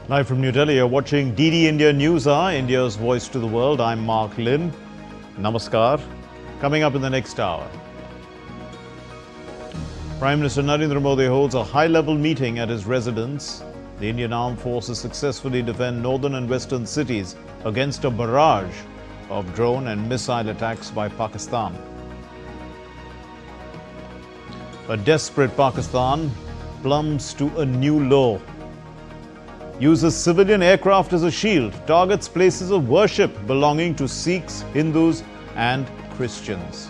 Live from New Delhi, you're watching DD India Newshour, India's voice to the world. I'm Mark Lynn. Namaskar. Coming up in the next hour, Prime Minister Narendra Modi holds a high-level meeting at his residence. The Indian Armed Forces successfully defend northern and western cities against a barrage of drone and missile attacks by Pakistan. A desperate Pakistan plumbs to a new low. Uses civilian aircraft as a shield, targets places of worship belonging to Sikhs, Hindus and Christians.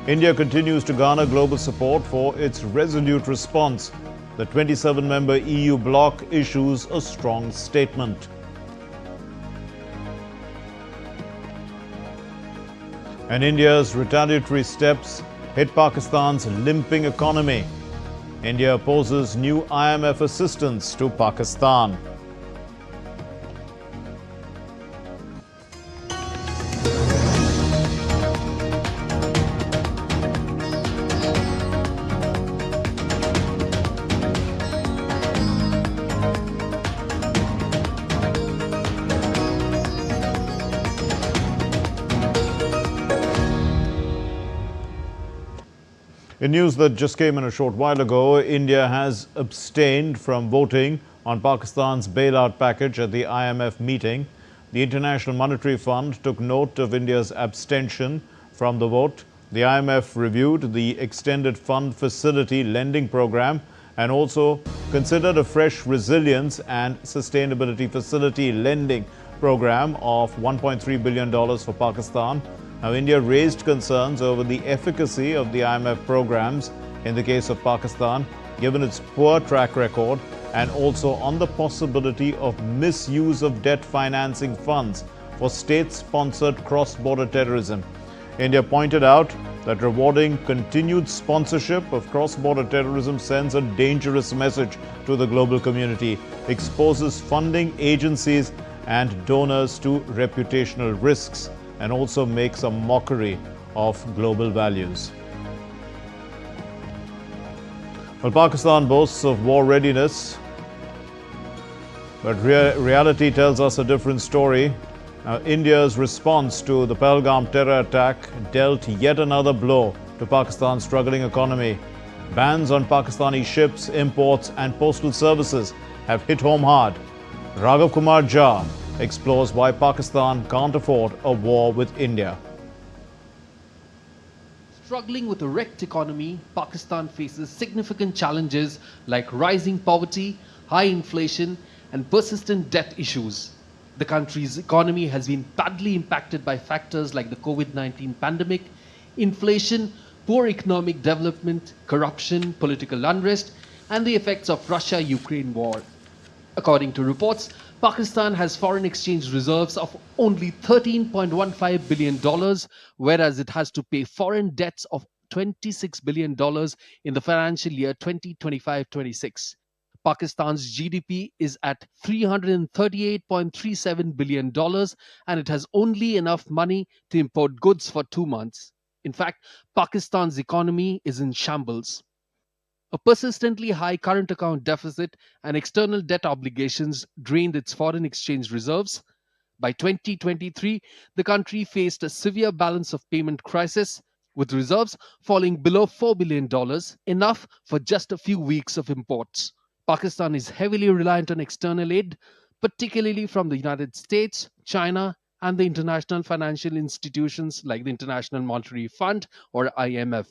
India continues to garner global support for its resolute response. The 27-member EU bloc issues a strong statement. And India's retaliatory steps hit Pakistan's limping economy. India opposes new IMF assistance to Pakistan. In news that just came in a short while ago, India has abstained from voting on Pakistan's bailout package at the IMF meeting. The International Monetary Fund took note of India's abstention from the vote. The IMF reviewed the extended fund facility lending program and also considered a fresh resilience and sustainability facility lending program of $1.3 billion for Pakistan. Now, India raised concerns over the efficacy of the IMF programs in the case of Pakistan, given its poor track record, and also on the possibility of misuse of debt financing funds for state-sponsored cross-border terrorism. India pointed out that rewarding continued sponsorship of cross-border terrorism sends a dangerous message to the global community, exposes funding agencies and donors to reputational risks, and also makes a mockery of global values. Well, Pakistan boasts of war readiness, but reality tells us a different story. Now, India's response to the Pahalgam terror attack dealt yet another blow to Pakistan's struggling economy. Bans on Pakistani ships, imports and postal services have hit home hard. Raghav Kumar Jha explores why Pakistan can't afford a war with India. Struggling with a wrecked economy, Pakistan faces significant challenges like rising poverty, high inflation, and persistent debt issues. The country's economy has been badly impacted by factors like the COVID-19 pandemic, inflation, poor economic development, corruption, political unrest, and the effects of Russia-Ukraine war. According to reports, Pakistan has foreign exchange reserves of only $13.15 billion, whereas it has to pay foreign debts of $26 billion in the financial year 2025-26. Pakistan's GDP is at $338.37 billion, and it has only enough money to import goods for 2 months. In fact, Pakistan's economy is in shambles. A persistently high current account deficit and external debt obligations drained its foreign exchange reserves. By 2023, the country faced a severe balance of payment crisis, with reserves falling below $4 billion, enough for just a few weeks of imports. Pakistan is heavily reliant on external aid, particularly from the United States, China, and the international financial institutions like the International Monetary Fund or IMF.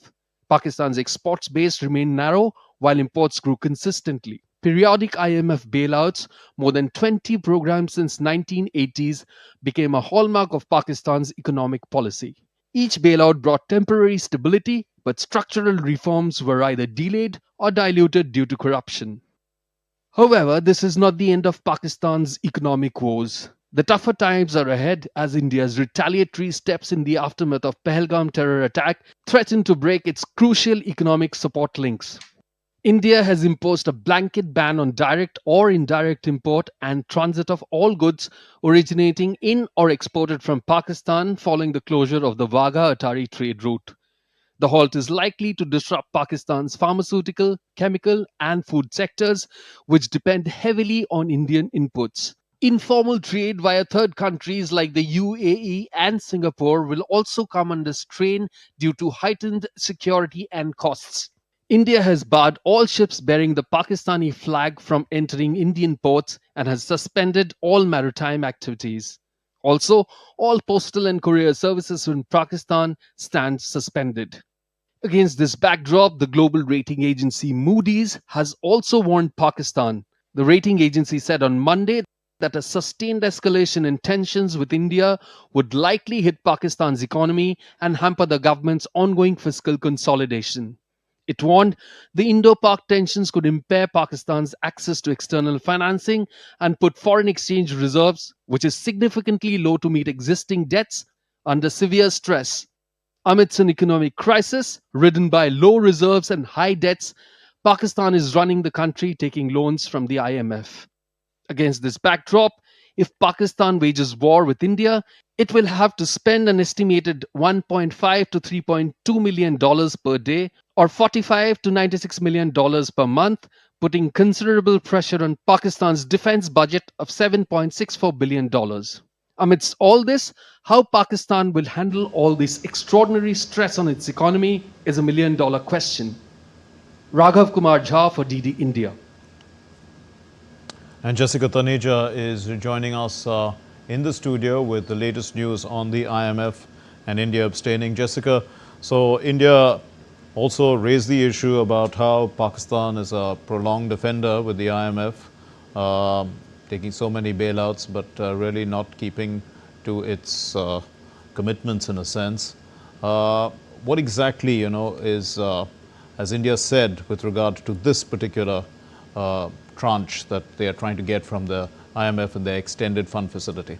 Pakistan's exports base remained narrow while imports grew consistently. Periodic IMF bailouts, more than 20 programs since 1980s, became a hallmark of Pakistan's economic policy. Each bailout brought temporary stability, but structural reforms were either delayed or diluted due to corruption. However, this is not the end of Pakistan's economic woes. The tougher times are ahead as India's retaliatory steps in the aftermath of Pahalgam terror attack threaten to break its crucial economic support links. India has imposed a blanket ban on direct or indirect import and transit of all goods originating in or exported from Pakistan following the closure of the Wagah-Atari trade route. The halt is likely to disrupt Pakistan's pharmaceutical, chemical, and food sectors, which depend heavily on Indian inputs. Informal trade via third countries like the UAE and Singapore will also come under strain due to heightened security and costs. India has barred all ships bearing the Pakistani flag from entering Indian ports and has suspended all maritime activities. Also, all postal and courier services in Pakistan stand suspended. Against this backdrop, the global rating agency Moody's has also warned Pakistan. The rating agency said on Monday that a sustained escalation in tensions with India would likely hit Pakistan's economy and hamper the government's ongoing fiscal consolidation. It warned the Indo-Pak tensions could impair Pakistan's access to external financing and put foreign exchange reserves, which is significantly low to meet existing debts, under severe stress. Amidst an economic crisis ridden by low reserves and high debts, Pakistan is running the country taking loans from the IMF. Against this backdrop, if Pakistan wages war with India, it will have to spend an estimated $1.5 to $3.2 million per day or $45 to $96 million per month, putting considerable pressure on Pakistan's defense budget of $7.64 billion. Amidst all this, how Pakistan will handle all this extraordinary stress on its economy is $1 million question. Raghav Kumar Jha for DD India. And Jessica Taneja is joining us in the studio with the latest news on the IMF and India abstaining. Jessica, so India also raised the issue about how Pakistan is a prolonged offender with the IMF, taking so many bailouts, but really not keeping to its commitments in a sense. What exactly, is, as India said, with regard to this particular tranche that they are trying to get from the IMF and their extended fund facility?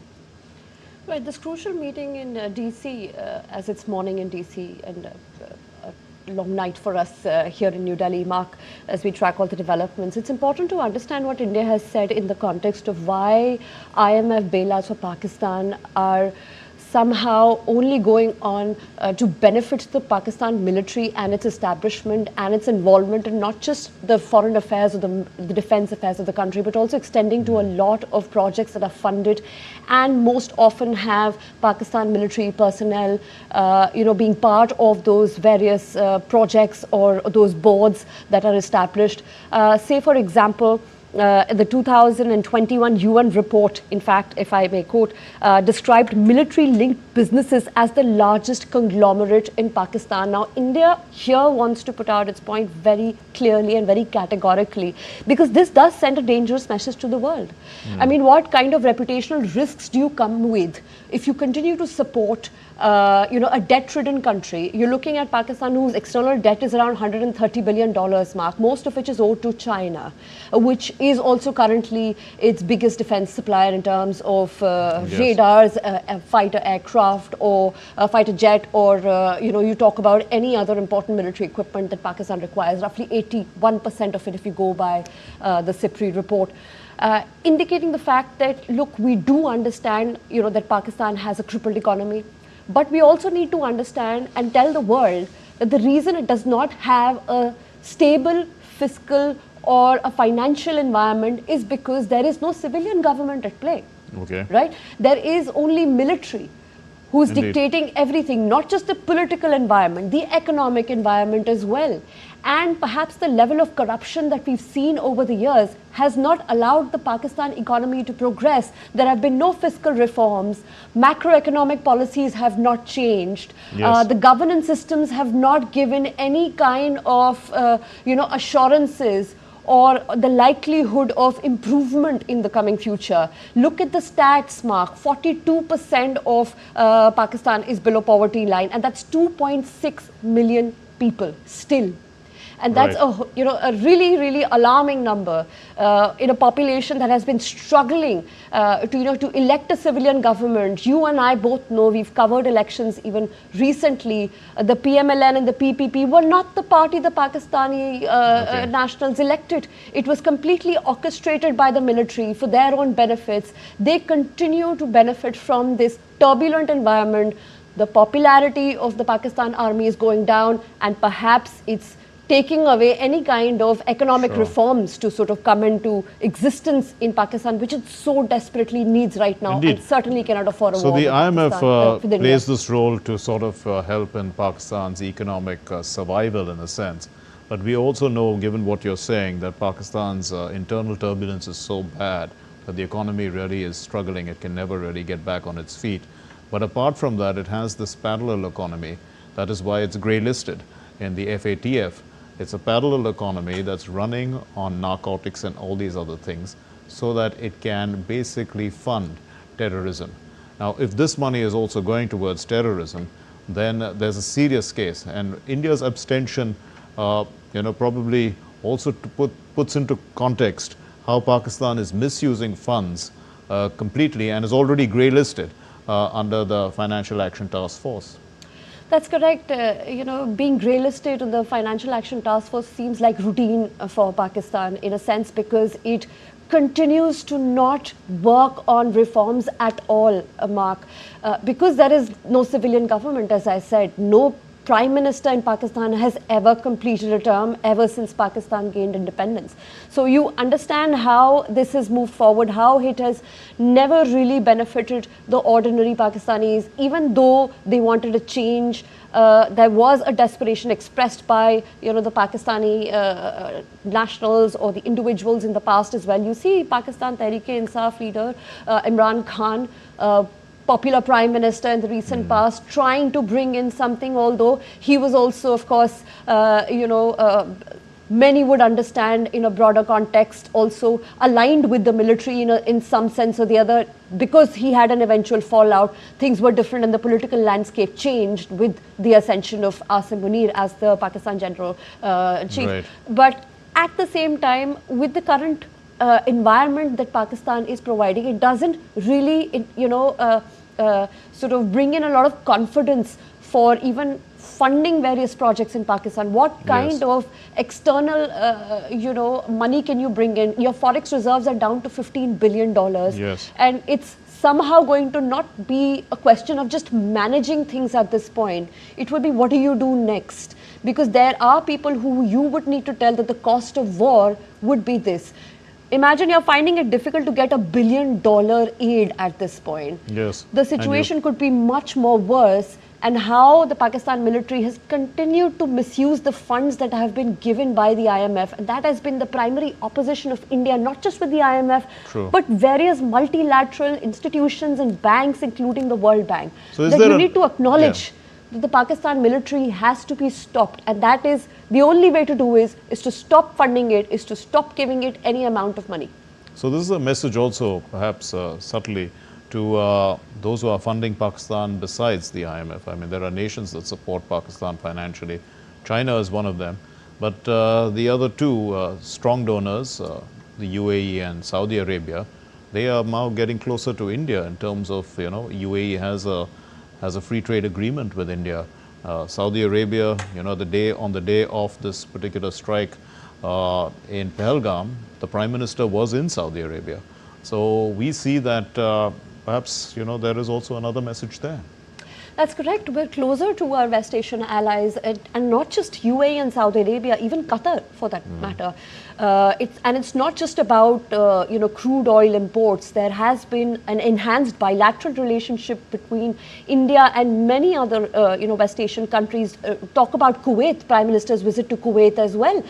Right, this crucial meeting in DC, as it's morning in DC, and a long night for us here in New Delhi, Mark, as we track all the developments. It's important to understand what India has said in the context of why IMF bailouts for Pakistan are somehow only going on to benefit the Pakistan military and its establishment and its involvement in not just the foreign affairs or the defense affairs of the country, but also extending to a lot of projects that are funded and most often have Pakistan military personnel, being part of those various projects or those boards that are established. Say, for example, the 2021 UN report, in fact, if I may quote, described military-linked businesses as the largest conglomerate in Pakistan. Now, India here wants to put out its point very clearly and very categorically, because this does send a dangerous message to the world. I mean, what kind of reputational risks do you come with if you continue to support a debt-ridden country? You're looking at Pakistan, whose external debt is around $130 billion, Mark, most of which is owed to China, which is also currently its biggest defense supplier in terms of radars, fighter aircraft, or fighter jet, or you talk about any other important military equipment that Pakistan requires, roughly 81% of it if you go by the CIPRI report. Indicating the fact that, look, we do understand, that Pakistan has a crippled economy, but we also need to understand and tell the world that the reason it does not have a stable fiscal or a financial environment is because there is no civilian government at play. Okay. Right? There is only military who's Indeed. dictating everything, not just the political environment, the economic environment as well. And perhaps the level of corruption that we've seen over the years has not allowed the Pakistan economy to progress. There have been no fiscal reforms. Macroeconomic policies have not changed. Yes. The governance systems have not given any kind of, assurances or the likelihood of improvement in the coming future. Look at the stats, Mark. 42% of Pakistan is below poverty line, and that's 2.6 million people still. And that's Right. a really, really alarming number in a population that has been struggling to elect a civilian government. You and I both know, we've covered elections even recently. The PMLN and the PPP were not the party the Pakistani nationals elected. It was completely orchestrated by the military for their own benefits. They continue to benefit from this turbulent environment. the popularity of the Pakistan army is going down, and perhaps it's taking away any kind of economic reforms to sort of come into existence in Pakistan, which it so desperately needs right now. Indeed. And certainly cannot afford a So war the with IMF Pakistan, with India. plays this role to sort of help in Pakistan's economic survival in a sense. But we also know, given what you're saying, that Pakistan's internal turbulence is so bad that the economy really is struggling. It can never really get back on its feet. But apart from that, it has this parallel economy. That is why it's grey listed in the FATF. It's a parallel economy that's running on narcotics and all these other things so that it can basically fund terrorism. Now, if this money is also going towards terrorism, then there's a serious case. And India's abstention, probably also puts into context how Pakistan is misusing funds completely and is already grey listed under the Financial Action Task Force. That's correct. Being grey listed on the Financial Action Task Force seems like routine for Pakistan in a sense, because it continues to not work on reforms at all, Mark. Because there is no civilian government, as I said, no Prime Minister in Pakistan has ever completed a term ever since Pakistan gained independence. So you understand how this has moved forward, how it has never really benefited the ordinary Pakistanis, even though they wanted a change. There was a desperation expressed by the Pakistani nationals or the individuals in the past as well. You see Pakistan Tehreek-e-Insaf leader Imran Khan, popular prime minister in the recent past, trying to bring in something, although he was also, of course, many would understand in a broader context, also aligned with the military in some sense or the other, because he had an eventual fallout. Things were different and the political landscape changed with the ascension of Asim Munir as the Pakistan General Chief. Right. But at the same time, with the current environment that Pakistan is providing, it doesn't really, sort of bring in a lot of confidence for even funding various projects in Pakistan. What kind of external, money can you bring in? Your forex reserves are down to $15 billion. Yes. And it's somehow going to not be a question of just managing things at this point. It will be, what do you do next? Because there are people who you would need to tell that the cost of war would be this. Imagine you're finding it difficult to get $1 billion aid at this point. Yes. The situation could be much more worse, and how the Pakistan military has continued to misuse the funds that have been given by the IMF. And that has been the primary opposition of India, not just with the IMF, but various multilateral institutions and banks, including the World Bank. So that you need to acknowledge that the Pakistan military has to be stopped, and that is the only way to do is to stop funding it, is to stop giving it any amount of money. So this is a message also, perhaps subtly, to those who are funding Pakistan besides the IMF. I mean, there are nations that support Pakistan financially. China is one of them. But the other two strong donors, the UAE and Saudi Arabia, they are now getting closer to India in terms of, UAE has a free trade agreement with India. Saudi Arabia, on the day of this particular strike in Pahalgam, the Prime Minister was in Saudi Arabia. So we see that perhaps, there is also another message there. That's correct. We're closer to our West Asian allies, and not just UAE and Saudi Arabia, even Qatar for that matter. It's not just about crude oil imports. There has been an enhanced bilateral relationship between India and many other West Asian countries. Talk about Kuwait, Prime Minister's visit to Kuwait as well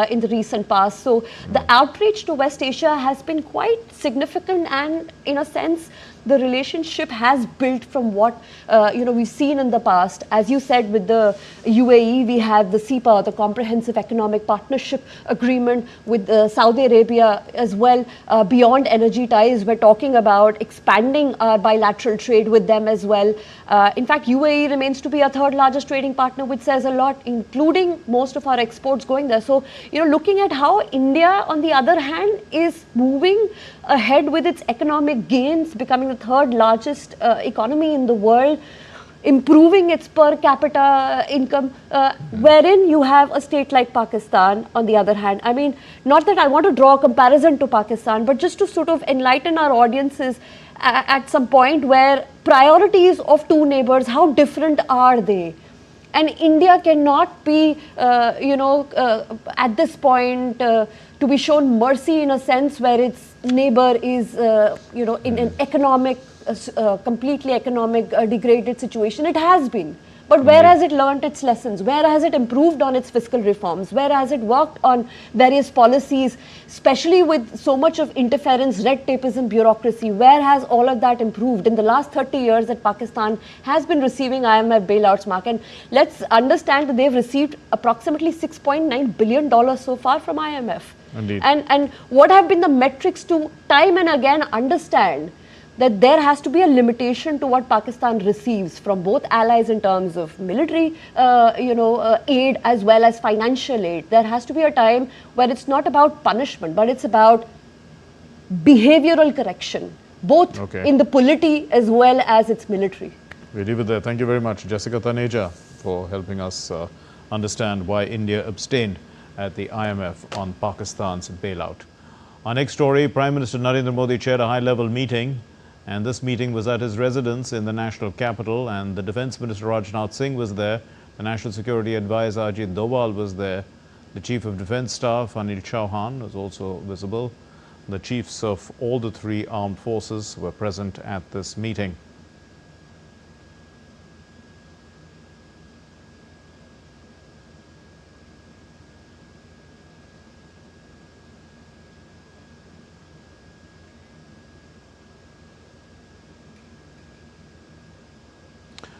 in the recent past. So the outreach to West Asia has been quite significant, and in a sense, the relationship has built from what we've seen in the past. As you said, with the UAE, we have the CEPA, the Comprehensive Economic Partnership Agreement, with Saudi Arabia as well. Beyond energy ties, we're talking about expanding our bilateral trade with them as well. In fact, UAE remains to be our third largest trading partner, which says a lot, including most of our exports going there. So, looking at how India, on the other hand, is moving ahead with its economic gains, becoming the third largest economy in the world, improving its per capita income, wherein you have a state like Pakistan on the other hand. I mean, not that I want to draw a comparison to Pakistan, but just to sort of enlighten our audiences, at some point where priorities of two neighbors, how different are they? And India cannot be, at this point, to be shown mercy in a sense where its neighbor is, in an economic, completely economic degraded situation. It has been. But where has it learnt its lessons? Where has it improved on its fiscal reforms? Where has it worked on various policies, especially with so much of interference, red tapeism, bureaucracy? Where has all of that improved? In the last 30 years that Pakistan has been receiving IMF bailouts, Mark, and let's understand that they've received approximately $6.9 billion so far from IMF. Indeed. And what have been the metrics to time and again understand that there has to be a limitation to what Pakistan receives from both allies in terms of military, aid as well as financial aid. There has to be a time where it's not about punishment, but it's about behavioral correction, both in the polity as well as its military. We leave it there. Thank you very much, Jessica Taneja, for helping us understand why India abstained at the IMF on Pakistan's bailout. Our next story, Prime Minister Narendra Modi chaired a high-level meeting, and this meeting was at his residence in the national capital, and the Defence Minister Rajnath Singh was there, the National Security Advisor Ajit Doval was there, the Chief of Defence Staff Anil Chauhan was also visible. The chiefs of all the three armed forces were present at this meeting.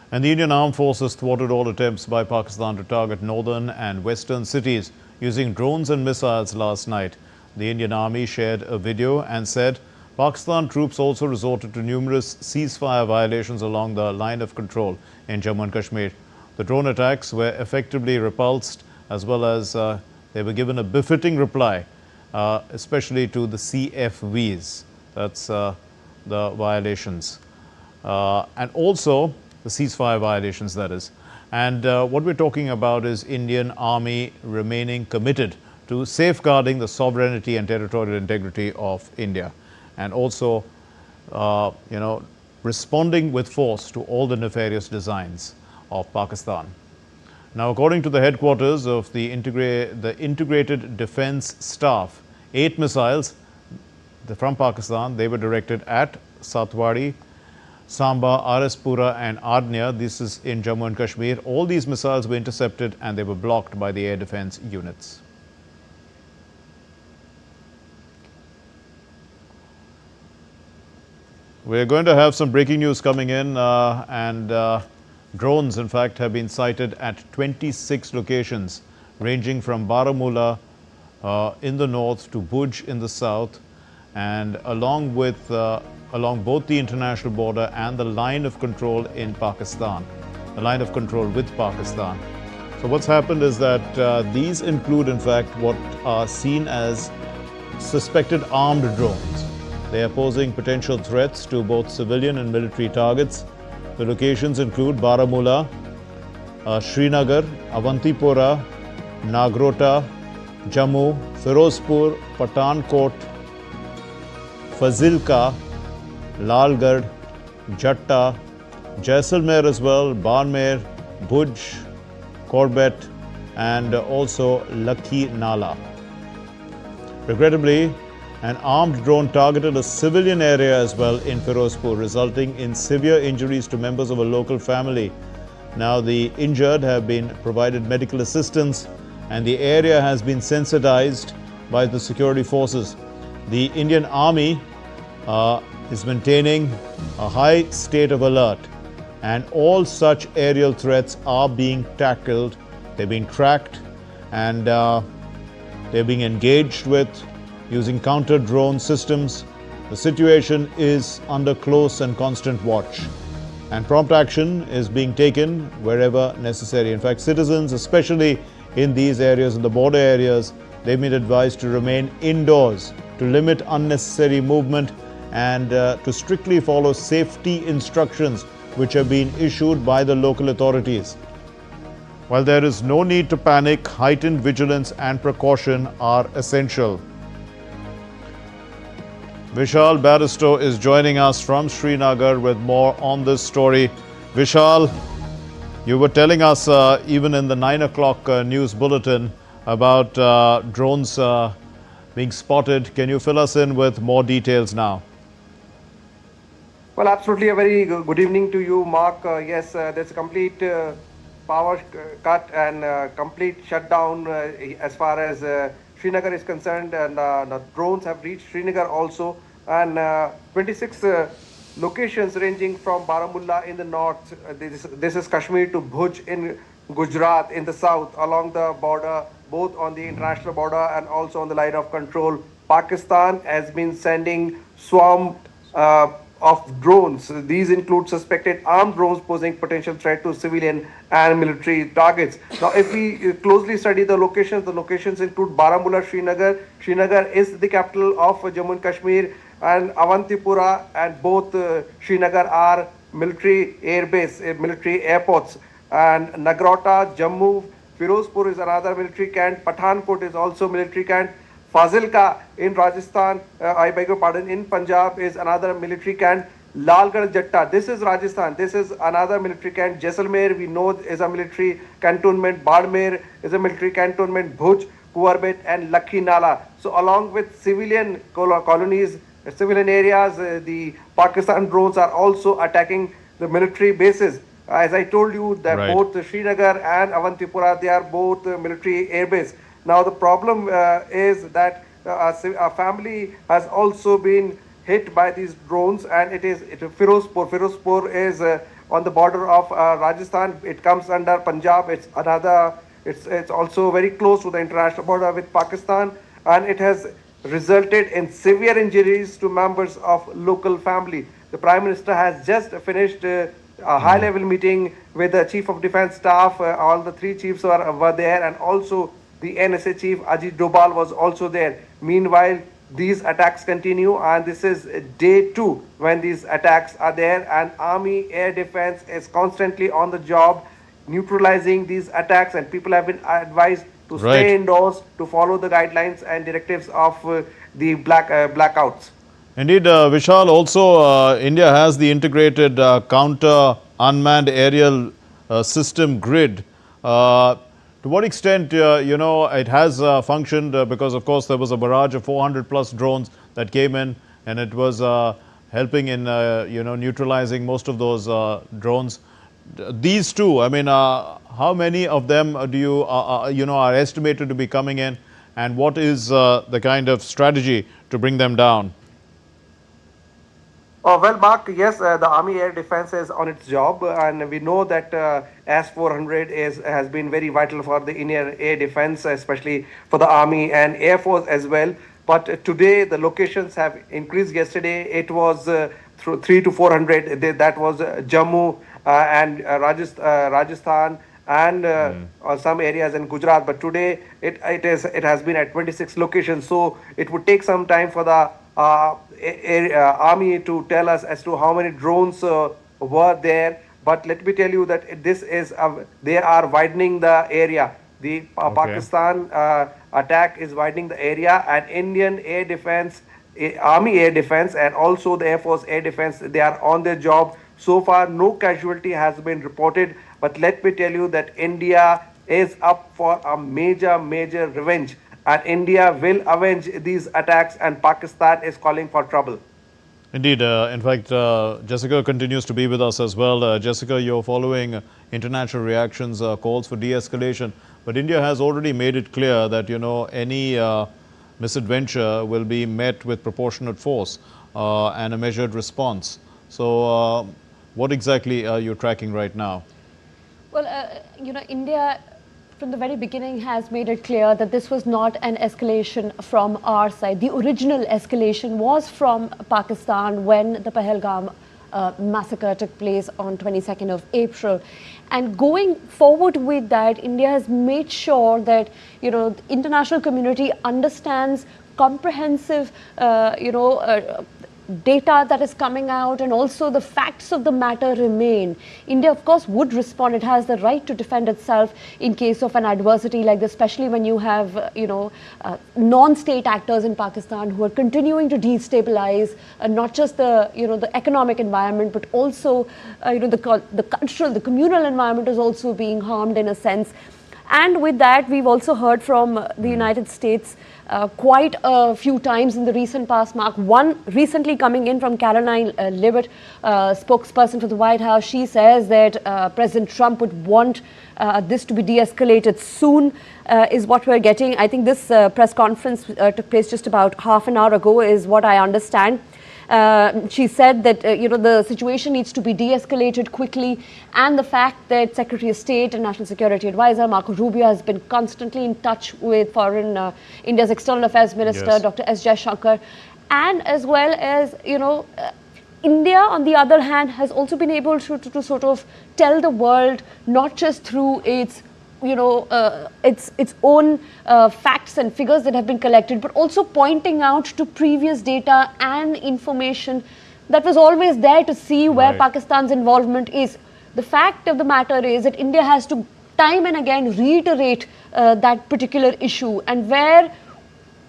And the Indian Armed Forces thwarted all attempts by Pakistan to target northern and western cities using drones and missiles last night. The Indian Army shared a video and said Pakistan troops also resorted to numerous ceasefire violations along the line of control in Jammu and Kashmir. The drone attacks were effectively repulsed, as well as they were given a befitting reply, especially to the CFVs. That's the violations. And also the ceasefire violations, that is. And what we're talking about is Indian Army remaining committed to safeguarding the sovereignty and territorial integrity of India, and also, responding with force to all the nefarious designs of Pakistan. Now, according to the headquarters of the Integrated Defence Staff, 8 missiles from Pakistan, they were directed at Satwadi, Samba, Arispura and Arnya. This is in Jammu and Kashmir. All these missiles were intercepted and they were blocked by the air defense units. We're going to have some breaking news coming in, and drones, in fact, have been sighted at 26 locations, ranging from Baramulla in the north to Bhuj in the south, and along both the international border and the line of control in Pakistan, the line of control with Pakistan. So what's happened is that these include, in fact, what are seen as suspected armed drones. They are posing potential threats to both civilian and military targets. The locations include Baramulla, Srinagar, Avantipora, Nagrota, Jammu, Firozpur, Pathankot, Fazilka, Lalgarh, Jatta, Jaisalmer as well, Barmer, Bhuj, Corbett, and also Lakhi Nala. Regrettably, an armed drone targeted a civilian area as well in Firozpur, resulting in severe injuries to members of a local family. Now, the injured have been provided medical assistance, and the area has been sensitized by the security forces. The Indian Army is maintaining a high state of alert, and all such aerial threats are being tackled. They're being tracked, and they're being engaged with using counter-drone systems. The situation is under close and constant watch, and prompt action is being taken wherever necessary. In fact, citizens, especially in these areas, in the border areas, they've been advised to remain indoors, to limit unnecessary movement, and to strictly follow safety instructions which have been issued by the local authorities. While there is no need to panic, heightened vigilance and precaution are essential. Vishal Baristo is joining us from Srinagar with more on this story. Vishal, you were telling us even in the 9 o'clock news bulletin about drones being spotted. Can you fill us in with more details now? Well, absolutely. A very good evening to you, Mark. Yes, there's a complete power cut and complete shutdown as far as Srinagar is concerned, and the drones have reached Srinagar also, and 26 locations ranging from Baramulla in the north. This is Kashmir to Bhuj in Gujarat in the south, along the border, both on the international border and also on the line of control. Pakistan has been sending swarm of drones. These include suspected armed drones posing potential threat to civilian and military targets. Now, if we closely study the locations include Baramulla, Srinagar. Srinagar is the capital of Jammu and Kashmir, and Avantipura, and both Srinagar are military airbase, military airports. And Nagrota, Jammu, Firozpur is another military camp. Pathankot is also military camp. Fazilka in Rajasthan, I beg your pardon, in Punjab is another military camp. Lalgarh Jatta, this is Rajasthan, this is another military camp. Jaisalmer, we know, is a military cantonment. Badmer is a military cantonment. Bhuj, Kuwarbet, and Lakhi Nala. So along with civilian colonies, civilian areas, the Pakistan drones are also attacking the military bases. As I told you, that both Srinagar and Avantipura, they are both military airbase. Now the problem is that a family has also been hit by these drones, and it is Firozpur. Firozpur is on the border of Rajasthan. It comes under Punjab. It's also very close to the international border with Pakistan, and it has resulted in severe injuries to members of local family. The Prime Minister has just finished a high-level meeting with the Chief of Defence Staff. All the three chiefs were there, and also the NSA chief Ajit Dobal was also there. Meanwhile, these attacks continue, and this is day 2 when these attacks are there, and Army Air Defense is constantly on the job neutralizing these attacks, and people have been advised to stay indoors, to follow the guidelines and directives of the blackouts. Indeed, Vishal, also India has the integrated counter unmanned aerial system grid. To what extent, it has functioned because, of course, there was a barrage of 400 plus drones that came in, and it was helping in, neutralizing most of those drones. These two, I mean, how many of them do you, are estimated to be coming in, and what is the kind of strategy to bring them down? Oh, well, Mark, yes, the Army Air Defense is on its job, and we know that S-400 has been very vital for the Indian Air Defense, especially for the Army and Air Force as well. But today, the locations have increased. Yesterday, it was through 300 to 400. That was Jammu and Rajasthan and some areas in Gujarat. But today, it has been at 26 locations. So it would take some time for the Army to tell us as to how many drones were there. But let me tell you that this is they are widening the area. The Pakistan attack is widening the area, and Indian Air Defense, Army Air Defense, and also the Air Force Air Defense, they are on their job. So far, no casualty has been reported. But let me tell you that India is up for a major revenge. And India will avenge these attacks, and Pakistan is calling for trouble. Indeed. In fact, Jessica continues to be with us as well. Jessica, you're following international reactions, calls for de-escalation. But India has already made it clear that, any misadventure will be met with proportionate force and a measured response. So what exactly are you tracking right now? Well, India from the very beginning has made it clear that this was not an escalation from our side. The original escalation was from Pakistan when the Pahalgam massacre took place on 22nd of April. And going forward with that, India has made sure that, the international community understands comprehensive, data that is coming out and also the facts of the matter remain, India, of course, would respond. It has the right to defend itself in case of an adversity like this, especially when you have, non-state actors in Pakistan who are continuing to destabilize not just the, the economic environment, but also, the cultural, the communal environment is also being harmed in a sense. And with that, we've also heard from the United States quite a few times in the recent past, Mark. One recently coming in from Caroline Leavitt, spokesperson for the White House. She says that President Trump would want this to be de-escalated soon, is what we're getting. I think this press conference took place just about half an hour ago, is what I understand. She said that the situation needs to be de-escalated quickly, and the fact that Secretary of State and National Security Advisor Marco Rubio has been constantly in touch with India's External Affairs Minister, Yes. Dr. S. Jaishankar, and as well as India, on the other hand, has also been able to sort of tell the world, not just through its its own facts and figures that have been collected, but also pointing out to previous data and information that was always there to see where Right. Pakistan's involvement is. The fact of the matter is that India has to time and again reiterate that particular issue. And where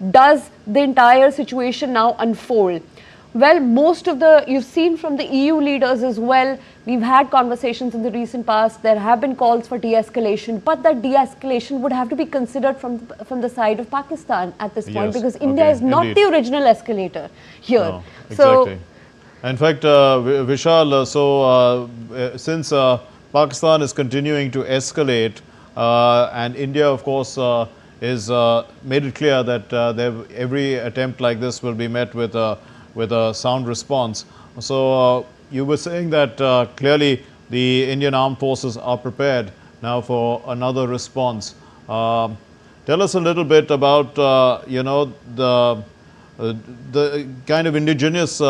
does the entire situation now unfold? Well, you've seen from the EU leaders as well, we've had conversations in the recent past, there have been calls for de-escalation, but that de-escalation would have to be considered from the side of Pakistan at this point, Yes, because India okay, is not indeed. the original escalator here. No, exactly. In fact, Vishal, since Pakistan is continuing to escalate, and India, of course, is made it clear that every attempt like this will be met with a sound response. So you were saying that clearly the Indian armed forces are prepared now for another response. Tell us a little bit about the kind of indigenous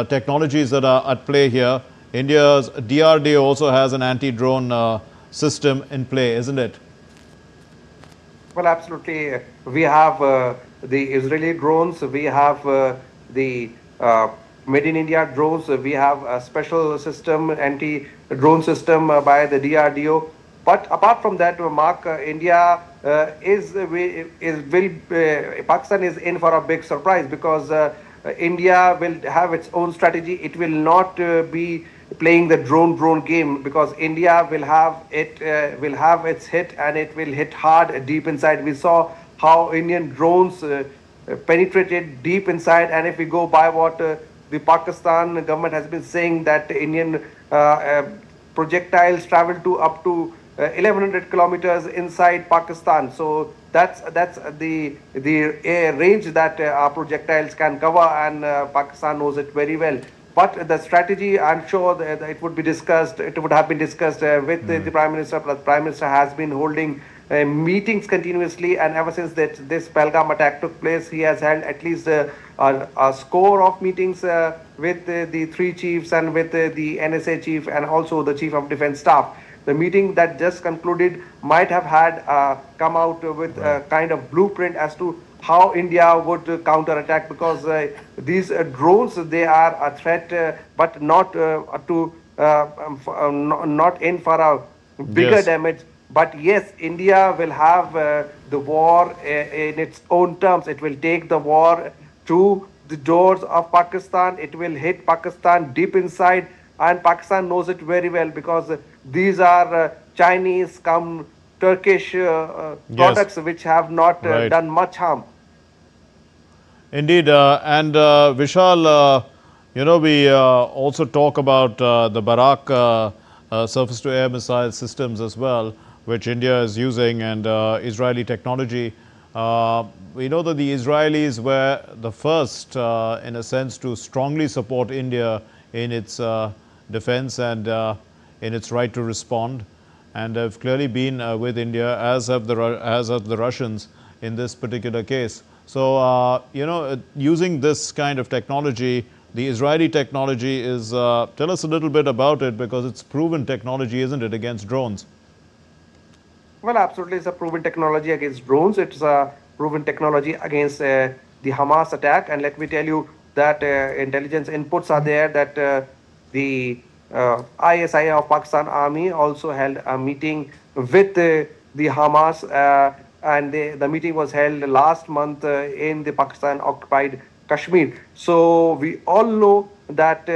technologies that are at play here. India's DRDO also has an anti-drone system in play, isn't it? Well, absolutely. We have the Israeli drones. We have the Made in India drones. We have a special system, anti-drone system by the DRDO. But apart from that, Mark, India Pakistan is in for a big surprise, because India will have its own strategy. It will not be playing the drone game, because India will have its hit, and it will hit hard deep inside. We saw how Indian drones penetrated deep inside, and if we go by what the Pakistan government has been saying, that Indian projectiles travel to up to 1100 kilometers inside Pakistan. So that's the range that our projectiles can cover, and Pakistan knows it very well. But the strategy, I'm sure that it would be discussed. It would have been discussed with the Prime Minister. The Prime Minister has been holding meetings continuously, and ever since this Pahalgam attack took place, he has held at least a score of meetings with the three chiefs and with the NSA chief and also the Chief of Defence Staff. The meeting that just concluded might have had come out with a kind of blueprint as to how India would counter-attack, because these drones, they are a threat, but not not in for a bigger Yes. damage. But yes, India will have the war in its own terms. It will take the war to the doors of Pakistan. It will hit Pakistan deep inside, and Pakistan knows it very well, because these are Chinese come Turkish products which have not Right. done much harm. Indeed, and Vishal, we also talk about the Barak surface-to-air missile systems as well, which India is using, and Israeli technology. We know that the Israelis were the first, in a sense, to strongly support India in its defense and in its right to respond, and have clearly been with India, as have the Russians in this particular case. So, using this kind of technology, the Israeli technology is, tell us a little bit about it, because it's proven technology, isn't it, against drones? Well, absolutely, it's a proven technology against drones. It's a proven technology against the Hamas attack. And let me tell you, that intelligence inputs are there that the ISI of Pakistan Army also held a meeting with the Hamas, and the meeting was held last month in the Pakistan occupied Kashmir. So we all know that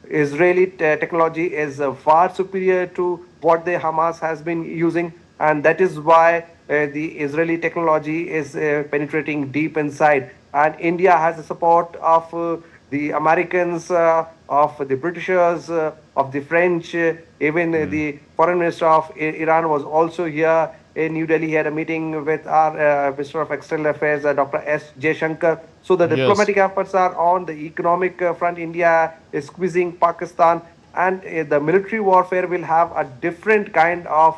Israeli technology is far superior to what the Hamas has been using, and that is why the Israeli technology is penetrating deep inside. And India has the support of the Americans, of the Britishers, of the French, even the foreign minister of Iran was also here in New Delhi. He had a meeting with our Minister of External Affairs, Dr. S. Jaishankar. So the Yes. diplomatic efforts are on the economic front. India is squeezing Pakistan, and the military warfare will have a different kind of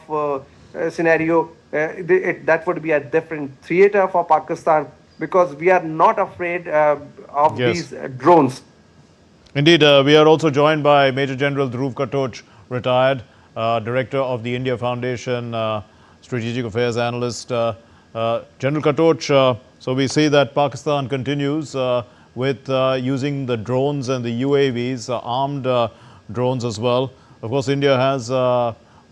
scenario. That would be a different theater for Pakistan, because we are not afraid of Yes. these drones. Indeed, we are also joined by Major General Dhruv Katoch, retired, Director of the India Foundation, Strategic Affairs Analyst. General Katoch, so we see that Pakistan continues with using the drones and the UAVs, armed drones as well. Of course, India has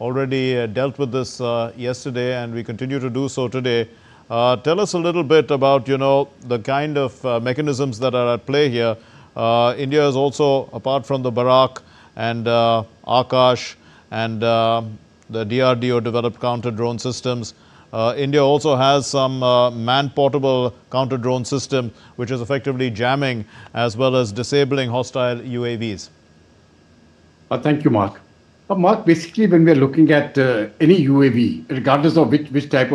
already dealt with this yesterday, and we continue to do so today. Tell us a little bit about, the kind of mechanisms that are at play here. India is also, apart from the Barak and Akash and the DRDO developed counter-drone systems, India also has some man-portable counter-drone system, which is effectively jamming as well as disabling hostile UAVs. Thank you, Mark. Mark, basically, when we are looking at any UAV, regardless of which type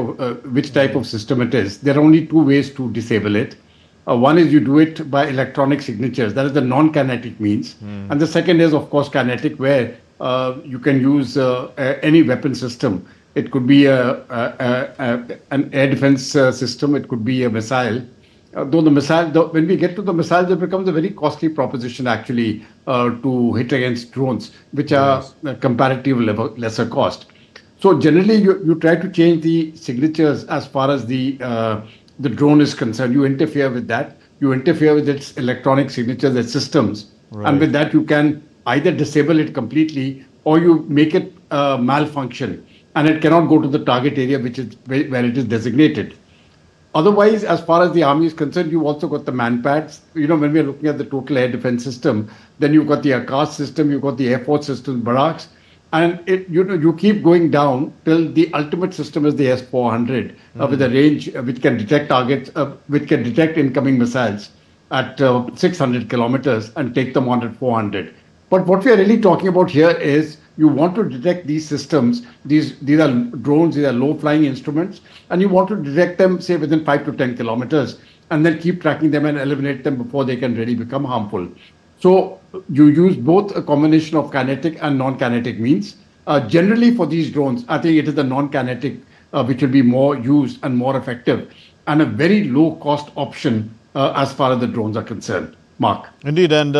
of system it is, there are only two ways to disable it. One is you do it by electronic signatures, that is the non-kinetic means, and the second is, of course, kinetic, where you can use any weapon system. It could be an air defense system, it could be a missile. Though the missile, when we get to the missiles, it becomes a very costly proposition actually to hit against drones, which are comparative level lesser cost. So generally, you try to change the signatures as far as the drone is concerned. You interfere with that. You interfere with its electronic signatures, its systems, and with that you can either disable it completely or you make it malfunction, and it cannot go to the target area which is where it is designated. Otherwise, as far as the army is concerned, you've also got the manpads. When we're looking at the total air defense system, then you've got the Akash system, you've got the Air Force system, Barracks, and you keep going down till the ultimate system is the S-400 with a range which can detect targets, which can detect incoming missiles at 600 kilometers and take them on at 400. But what we are really talking about here is you want to detect these systems. These are drones, these are low-flying instruments, and you want to detect them, say, within 5 to 10 kilometers, and then keep tracking them and eliminate them before they can really become harmful. So you use both a combination of kinetic and non-kinetic means. Generally, for these drones, I think it is the non-kinetic which will be more used and more effective, and a very low-cost option as far as the drones are concerned. Mark. Indeed, and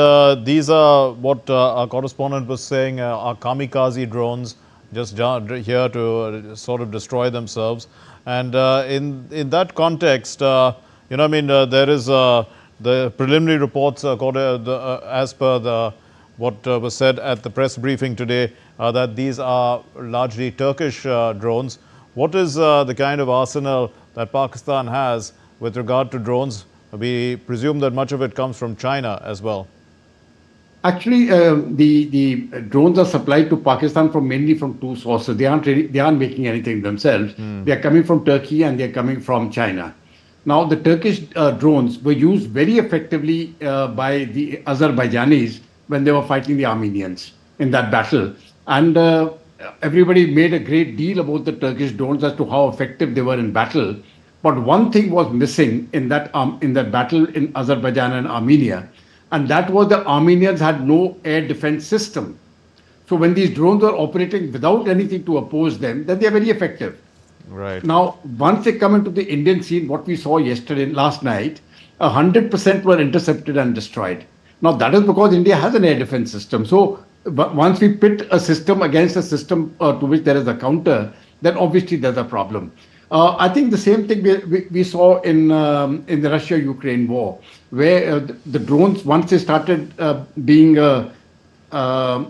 these are what our correspondent was saying, are kamikaze drones, just here to sort of destroy themselves. And in that context, there is the preliminary reports as per what was said at the press briefing today, that these are largely Turkish drones. What is the kind of arsenal that Pakistan has with regard to drones? We presume that much of it comes from China as well. Actually, the drones are supplied to Pakistan mainly from two sources. They aren't making anything themselves. They are coming from Turkey and they are coming from China. Now, the Turkish drones were used very effectively by the Azerbaijanis when they were fighting the Armenians in that battle, and everybody made a great deal about the Turkish drones as to how effective they were in battle. But one thing was missing in that battle in Azerbaijan and Armenia, and that was the Armenians had no air defense system. So when these drones were operating without anything to oppose them, then they are very effective. Right. Now, once they come into the Indian scene, what we saw last night, 100% were intercepted and destroyed. Now, that is because India has an air defense system. So once we pit a system against a system to which there is a counter, then obviously there's a problem. I think the same thing we saw in the Russia-Ukraine war, where the drones, once they started being uh, uh,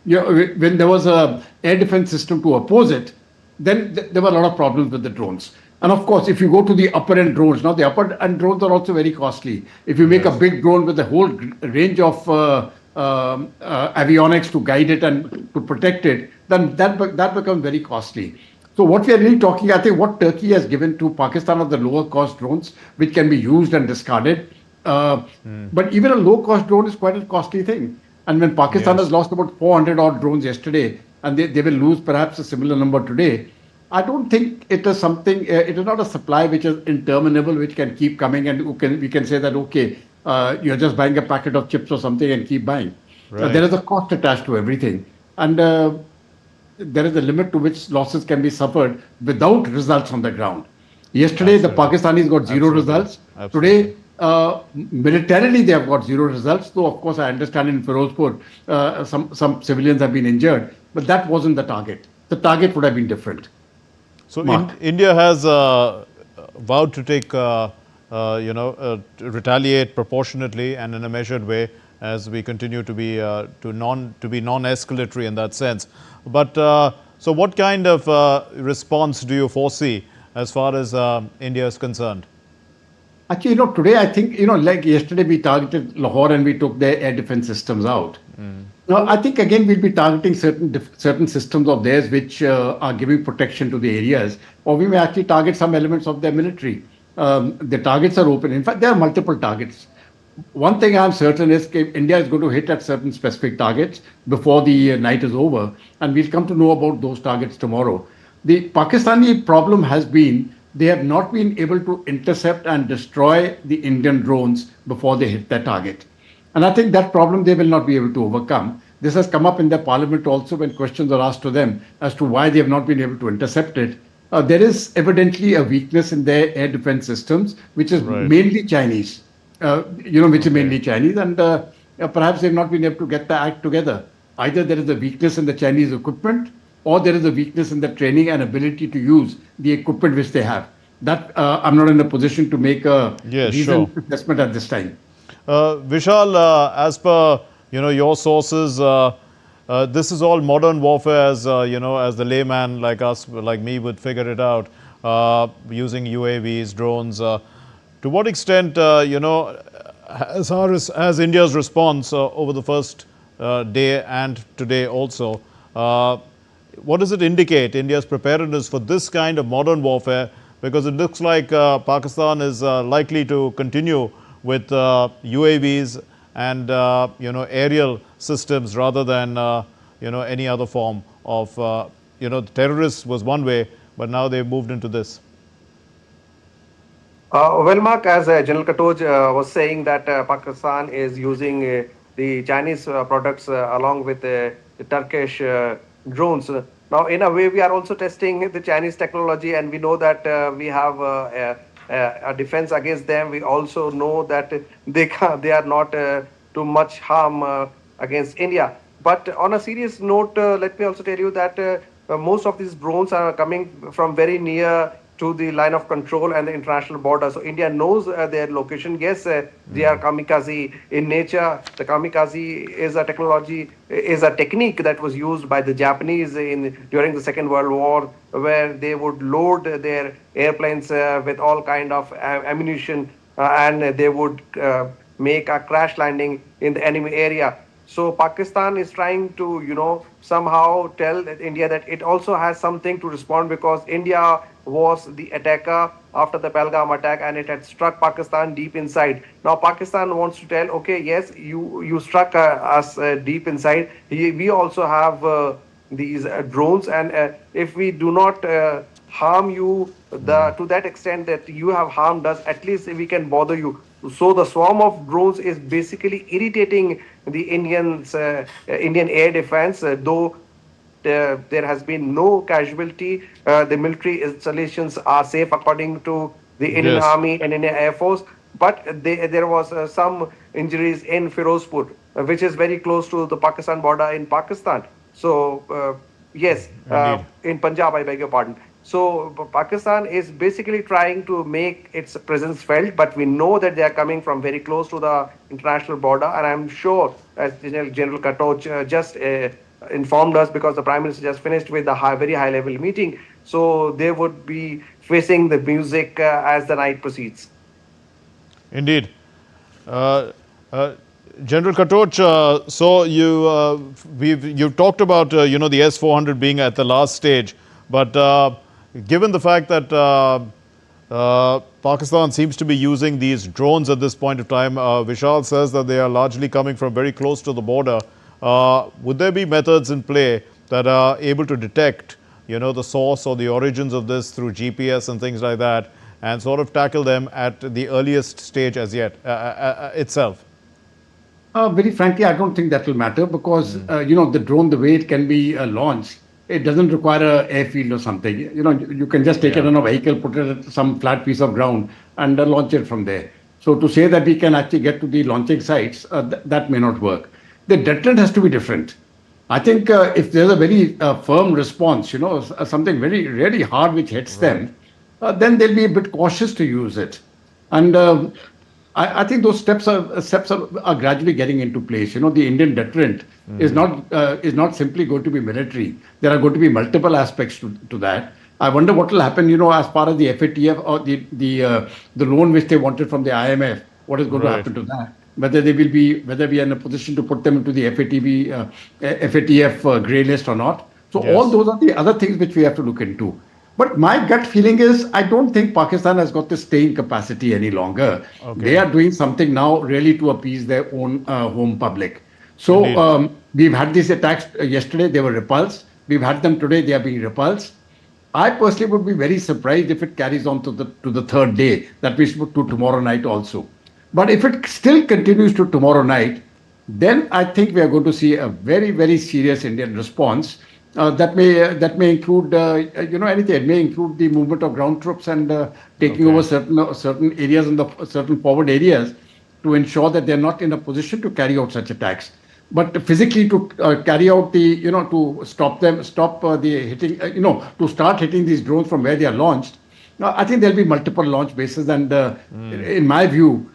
when there was a air defense system to oppose it, then there were a lot of problems with the drones. And of course, if you go to the upper end drones, now the upper end drones are also very costly. If you make a big drone with a whole range of avionics to guide it and to protect it, then that becomes very costly. So what we are really talking, I think what Turkey has given to Pakistan are the lower cost drones, which can be used and discarded. But even a low cost drone is quite a costly thing. And when Pakistan has lost about 400 odd drones yesterday, and they will lose perhaps a similar number today, I don't think it is something, it is not a supply which is interminable, which can keep coming, and we can say that, okay, you're just buying a packet of chips or something and keep buying. Right. There is a cost attached to everything. And there is a limit to which losses can be suffered without results on the ground. Yesterday, the Pakistanis got zero results. Today, militarily, they have got zero results. Though, of course, I understand in Firozpur, some civilians have been injured, but that wasn't the target. The target would have been different. So India has vowed to take, to retaliate proportionately and in a measured way as we continue to be non-escalatory in that sense. But so, what kind of response do you foresee as far as India is concerned? Actually, today I think, like yesterday we targeted Lahore and we took their air defense systems out. Now, I think again we'll be targeting certain systems of theirs which are giving protection to the areas, or we may actually target some elements of their military. The targets are open. In fact, there are multiple targets. One thing I'm certain is India is going to hit at certain specific targets before the night is over, and we'll come to know about those targets tomorrow. The Pakistani problem has been they have not been able to intercept and destroy the Indian drones before they hit their target. And I think that problem they will not be able to overcome. This has come up in the parliament also when questions are asked to them as to why they have not been able to intercept it. There is evidently a weakness in their air defense systems, which is mainly Chinese. Which is mainly Chinese, and perhaps they've not been able to get the act together. Either there is a weakness in the Chinese equipment, or there is a weakness in the training and ability to use the equipment which they have. That I'm not in a position to make a reasoned assessment at this time. Vishal, as per your sources, this is all modern warfare, as as the layman like us, like me, would figure it out, using UAVs, drones. To what extent, as India's response over the first day and today also, what does it indicate, India's preparedness for this kind of modern warfare? Because it looks like Pakistan is likely to continue with UAVs and aerial systems rather than any other form of terrorists was one way, but now they've moved into this. Well, Mark, as General Katoj was saying that Pakistan is using the Chinese products along with the Turkish drones. Now, in a way, we are also testing the Chinese technology, and we know that we have a defense against them. We also know that they are not too much harm against India. But on a serious note, let me also tell you that most of these drones are coming from very near to the line of control and the international border. So India knows their location. Yes, they are kamikaze in nature. The kamikaze is a technique that was used by the Japanese during the Second World War, where they would load their airplanes with all kind of ammunition and they would make a crash landing in the enemy area. So Pakistan is trying to, somehow tell India that it also has something to respond, because India was the attacker after the Pahalgam attack and it had struck Pakistan deep inside. Now Pakistan wants to tell, okay, yes, you struck us deep inside. We also have these drones, and if we do not harm you to that extent that you have harmed us, at least we can bother you. So the swarm of drones is basically irritating the Indian air defense, though there has been no casualty. The military installations are safe according to the Indian Army and Indian Air Force. But there was some injuries in Firozpur, which is very close to the Pakistan border in Pakistan. So, yes, in Punjab, I beg your pardon. So Pakistan is basically trying to make its presence felt, but we know that they are coming from very close to the international border, and I'm sure, as General Katoch just informed us, because the Prime Minister just finished with the very high level meeting, so they would be facing the music as the night proceeds. Indeed. Uh, uh, General Katoch, so you've talked about the S-400 being at the last stage, but given the fact that Pakistan seems to be using these drones at this point of time, Vishal says that they are largely coming from very close to the border. Would there be methods in play that are able to detect, the source or the origins of this through GPS and things like that, and sort of tackle them at the earliest stage as yet itself? Very frankly, I don't think that will matter because, the drone, the way it can be launched, it doesn't require an airfield or something. You can just take it on a vehicle, put it at some flat piece of ground and launch it from there. So to say that we can actually get to the launching sites, that may not work. The deterrent has to be different. I think if there's a very firm response, something very, really hard which hits them, then they'll be a bit cautious to use it. And I think those steps are gradually getting into place. The Indian deterrent is not simply going to be military. There are going to be multiple aspects to that. I wonder what will happen, as far as the FATF or the loan which they wanted from the IMF. What is going to happen to that? Whether we are in a position to put them into the FATF grey list or not. So all those are the other things which we have to look into. But my gut feeling is I don't think Pakistan has got the staying capacity any longer. Okay. They are doing something now really to appease their own home public. So we've had these attacks yesterday, they were repulsed. We've had them today, they are being repulsed. I personally would be very surprised if it carries on to the third day, that means to tomorrow night also. But if it still continues to tomorrow night, then I think we are going to see a very, very serious Indian response. That may include anything. It may include the movement of ground troops and taking over certain areas and certain forward areas to ensure that they're not in a position to carry out such attacks. But physically to carry out to stop the hitting, to start hitting these drones from where they are launched. I think there'll be multiple launch bases, and in my view,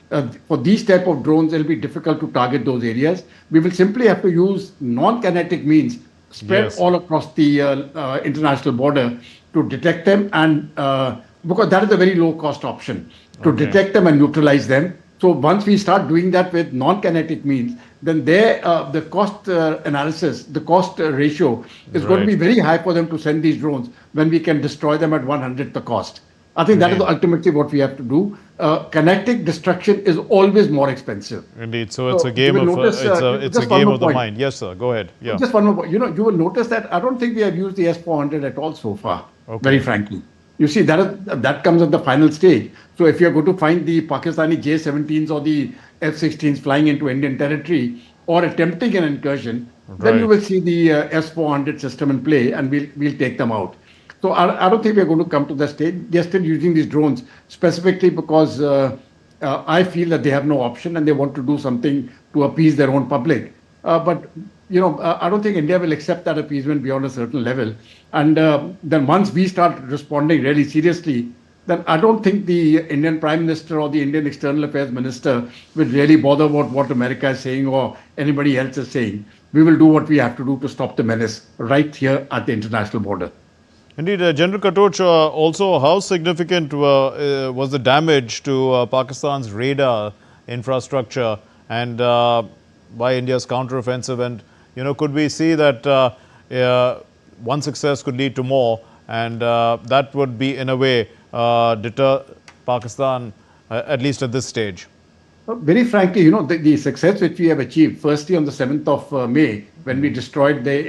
for these type of drones, it'll be difficult to target those areas. We will simply have to use non-kinetic means spread all across the international border to detect them, and because that is a very low-cost option to detect them and neutralize them. So once we start doing that with non-kinetic means, then the cost analysis, the cost ratio is going to be very high for them to send these drones when we can destroy them at 1/100th the cost. I think that is ultimately what we have to do. Kinetic destruction is always more expensive. Indeed. So it's a game of it's a game of the mind. Yes, sir. Go ahead. Yeah. Just one more point. You will notice that I don't think we have used the S-400 at all so far. Very frankly, you see that comes at the final stage. So if you're going to find the Pakistani J-17s or the F-16s flying into Indian territory or attempting an incursion, then you will see the S-400 system in play, and we'll take them out. So I don't think we're going to come to that stage. They're still using these drones specifically because I feel that they have no option and they want to do something to appease their own public. But I don't think India will accept that appeasement beyond a certain level. And then once we start responding really seriously, then I don't think the Indian Prime Minister or the Indian External Affairs Minister will really bother about what America is saying or anybody else is saying. We will do what we have to do to stop the menace right here at the international border. Indeed, General Katoch, also how significant was the damage to Pakistan's radar infrastructure and by India's counteroffensive? And, could we see that one success could lead to more, and that would be, in a way, deter Pakistan, at least at this stage? Very frankly, the success which we have achieved, firstly on the 7th of May, when we destroyed the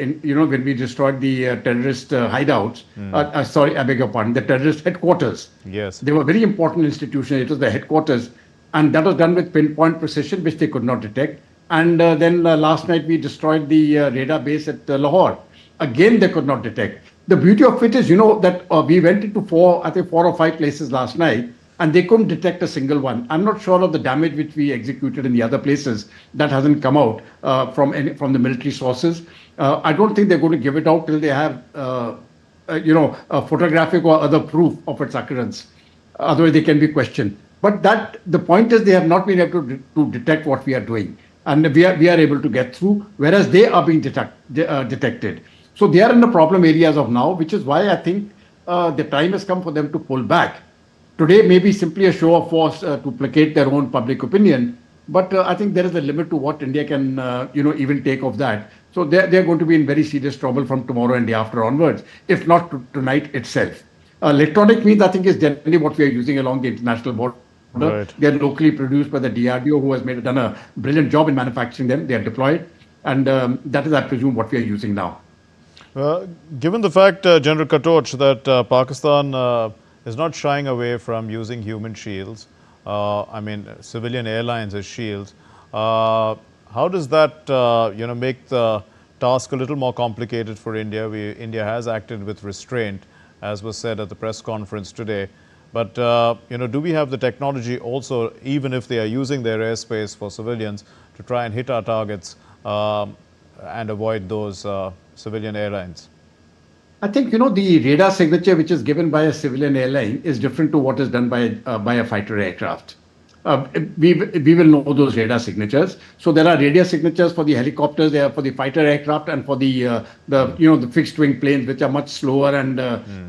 terrorist hideouts. Sorry, I beg your pardon, the terrorist headquarters. Yes. They were very important institutions. It was the headquarters, and that was done with pinpoint precision, which they could not detect. And then last night we destroyed the radar base at Lahore. Again, they could not detect. The beauty of it is, that we went into 4 or 5 places last night, and they couldn't detect a single one. I'm not sure of the damage which we executed in the other places. That hasn't come out from the military sources. I don't think they're going to give it out till they have photographic or other proof of its occurrence. Otherwise, they can be questioned. But the point is they have not been able to detect what we are doing, and we are able to get through, whereas they are being detected. So they are in the problem areas of now, which is why I think the time has come for them to pull back. Today may be simply a show of force to placate their own public opinion, but I think there is a limit to what India can, even take of that. So they're going to be in very serious trouble from tomorrow and day after onwards, if not tonight itself. Electronic means, I think, is generally what we are using along the international border. Right. They are locally produced by the DRDO, who has done a brilliant job in manufacturing them. They are deployed, and that is, I presume, what we are using now. Given the fact, General Katoch, that Pakistan is not shying away from using human shields, civilian airlines as shields, how does that, make the task a little more complicated for India? India has acted with restraint, as was said at the press conference today. But, do we have the technology also, even if they are using their airspace for civilians, to try and hit our targets and avoid those civilian airlines? I think, the radar signature which is given by a civilian airline is different to what is done by a fighter aircraft. We will know those radar signatures. So there are radar signatures for the helicopters, there are for the fighter aircraft, and for the fixed wing planes, which are much slower, and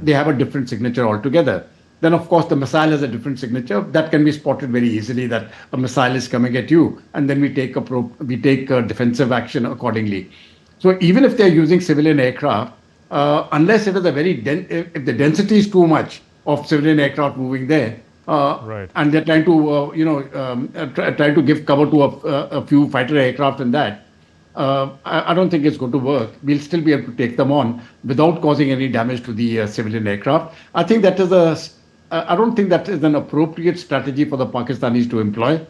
they have a different signature altogether. Then, of course, the missile has a different signature that can be spotted very easily, that a missile is coming at you, and then we take defensive action accordingly. So even if they're using civilian aircraft, unless it is if the density is too much of civilian aircraft moving there, Right. and they're trying to try to give cover to a few fighter aircraft and that, I don't think it's going to work. We'll still be able to take them on without causing any damage to the civilian aircraft. I think I don't think that is an appropriate strategy for the Pakistanis to employ.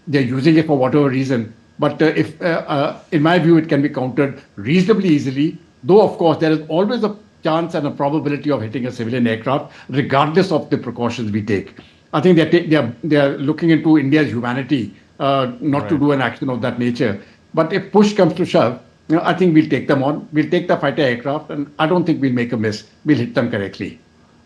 They're using it for whatever reason. But in my view, it can be countered reasonably easily. Though, of course, there is always a chance and a probability of hitting a civilian aircraft, regardless of the precautions we take. I think they are looking into India's humanity, not to do an action of that nature. But if push comes to shove, I think we'll take them on. We'll take the fighter aircraft, and I don't think we'll make a miss. We'll hit them correctly.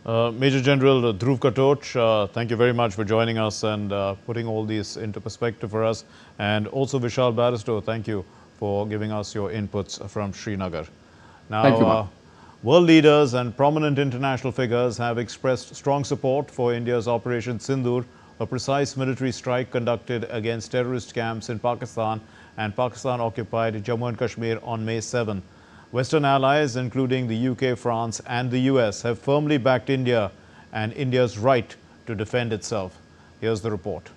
Major General Dhruv Katoch, thank you very much for joining us and putting all these into perspective for us. And also Vishal Barristow, thank you for giving us your inputs from Srinagar. Now, Thank you, Mark. World leaders and prominent international figures have expressed strong support for India's Operation Sindoor, a precise military strike conducted against terrorist camps in Pakistan and Pakistan-occupied Jammu and Kashmir on May 7. Western allies, including the UK, France and the US, have firmly backed India and India's right to defend itself. Here's the report.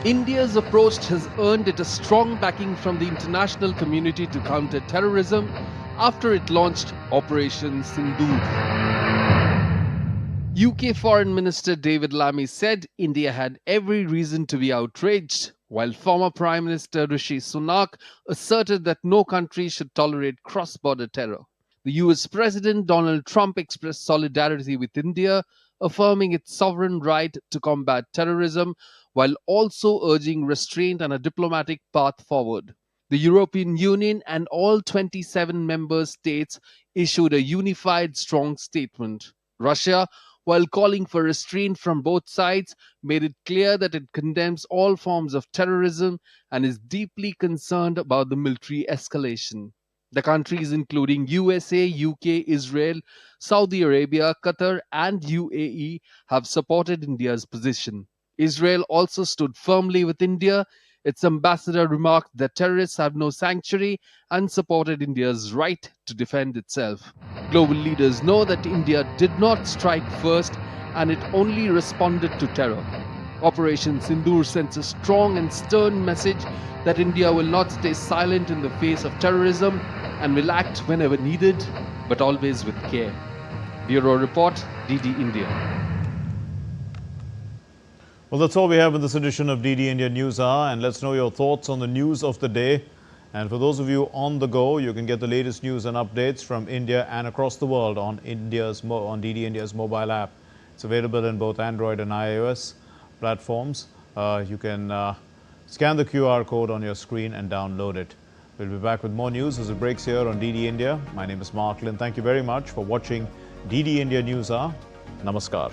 India's approach has earned it a strong backing from the international community to counter terrorism after it launched Operation Sindoor. UK Foreign Minister David Lammy said India had every reason to be outraged, while former Prime Minister Rishi Sunak asserted that no country should tolerate cross-border terror. The US President Donald Trump expressed solidarity with India, affirming its sovereign right to combat terrorism, while also urging restraint and a diplomatic path forward. The European Union and all 27 member states issued a unified, strong statement. Russia, while calling for restraint from both sides, made it clear that it condemns all forms of terrorism and is deeply concerned about the military escalation. The countries including USA, UK, Israel, Saudi Arabia, Qatar and UAE have supported India's position. Israel also stood firmly with India. Its ambassador remarked that terrorists have no sanctuary and supported India's right to defend itself. Global leaders know that India did not strike first and it only responded to terror. Operation Sindoor sends a strong and stern message that India will not stay silent in the face of terrorism and will act whenever needed, but always with care. Bureau Report, DD India. Well, that's all we have in this edition of DD India News Hour, and let's know your thoughts on the news of the day. And for those of you on the go, you can get the latest news and updates from India and across the world on DD India's mobile app. It's available in both Android and iOS platforms. You can scan the QR code on your screen and download it. We'll be back with more news as it breaks here on DD India. My name is Mark Lynn. Thank you very much for watching DD India News Hour. Namaskar.